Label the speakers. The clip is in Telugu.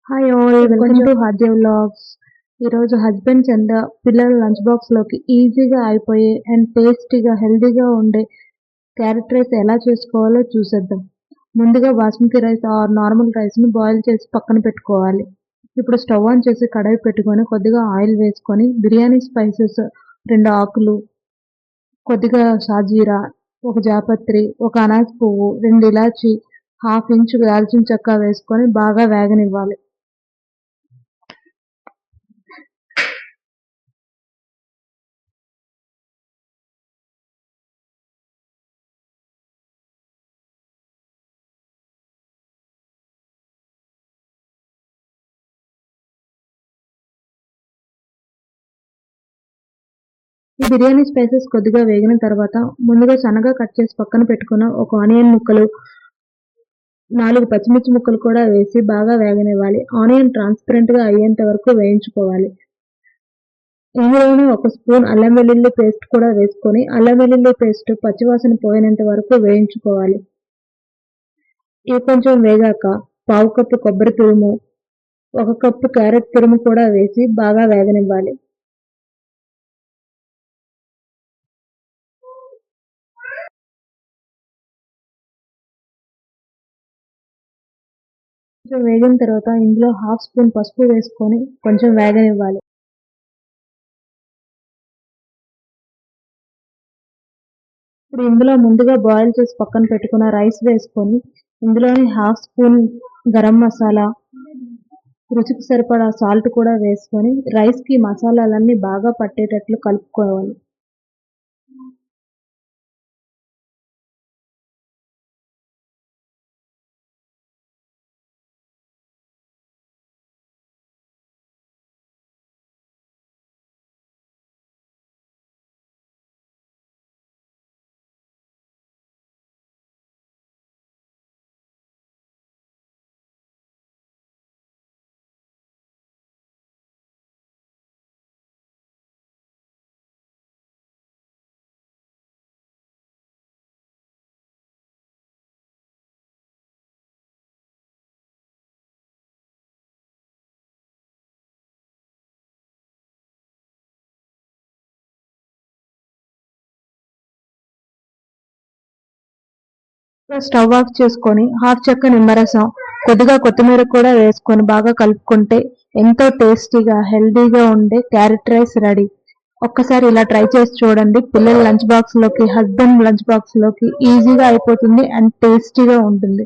Speaker 1: Hi all, welcome to Hadya vlogs. ఈరోజు హస్బెండ్స్ అండ్ పిల్లల లంచ్ బాక్స్లోకి ఈజీగా అయిపోయే అండ్ టేస్టీగా హెల్తీగా ఉండే క్యారెట్ రైస్ ఎలా చేసుకోవాలో చూసేద్దాం. ముందుగా బాస్మతి రైస్ ఆర్ నార్మల్ రైస్ని బాయిల్ చేసి పక్కన పెట్టుకోవాలి. ఇప్పుడు స్టవ్ ఆన్ చేసి కడాయి పెట్టుకొని కొద్దిగా ఆయిల్ వేసుకొని బిర్యానీ స్పైసెస్ 2 ఆకులు, కొద్దిగా షాజీరా, 1 జాపత్రి, 1 అనాస్ పువ్వు, 2 ఇలాచి, హాఫ్ ఇంచు దాల్చిన చెక్క వేసుకొని బాగా వేగనివ్వాలి. ఈ బిర్యానీ స్పైసెస్ కొద్దిగా వేగిన తర్వాత ముందుగా సన్నగా కట్ చేసి పక్కన పెట్టుకున్న ఒక ఆనియన్ ముక్కలు, 4 పచ్చిమిర్చి ముక్కలు కూడా వేసి బాగా వేగనివ్వాలి. ఆనియన్ ట్రాన్స్పరెంట్ గా అయ్యేంత వరకు వేయించుకోవాలి. ఇందులోనే 1 స్పూన్ అల్లం వెల్లుల్లి పేస్ట్ కూడా వేసుకొని అల్లం వెల్లుల్లి పేస్ట్ పచ్చివాసన పోయినంత వరకు వేయించుకోవాలి. ఇవి కొంచెం వేగాక 1/2 కప్పు కొబ్బరి తురుము, 1 కప్పు క్యారెట్ తురుము కూడా వేసి బాగా వేగనివ్వాలి. కొంచెం వేగిన తర్వాత ఇందులో 1/2 స్పూన్ పసుపు వేసుకొని కొంచెం వేగనివ్వాలి. ఇప్పుడు ఇందులో ముందుగా బాయిల్ చేసి పక్కన పెట్టుకున్న రైస్ వేసుకొని ఇందులోని 1/2 స్పూన్ గరం మసాలా, రుచికి సరిపడా సాల్ట్ కూడా వేసుకొని రైస్కి మసాలాలన్నీ బాగా పట్టేటట్లు కలుపుకోవాలి. స్టవ్ ఆఫ్ చేసుకొని 1/2 చెక్క నిమ్మరసం, కొద్దిగా కొత్తిమీర కూడా వేసుకొని బాగా కలుపుకుంటే ఎంతో టేస్టీగా హెల్తీగా ఉండే క్యారెట్ రైస్ రెడీ. ఒక్కసారి ఇలా ట్రై చేసి చూడండి. పిల్లల లంచ్ బాక్స్ లోకి, హస్బెండ్ లంచ్ బాక్స్ లోకి ఈజీగా అయిపోతుంది అండ్ టేస్టీగా ఉంటుంది.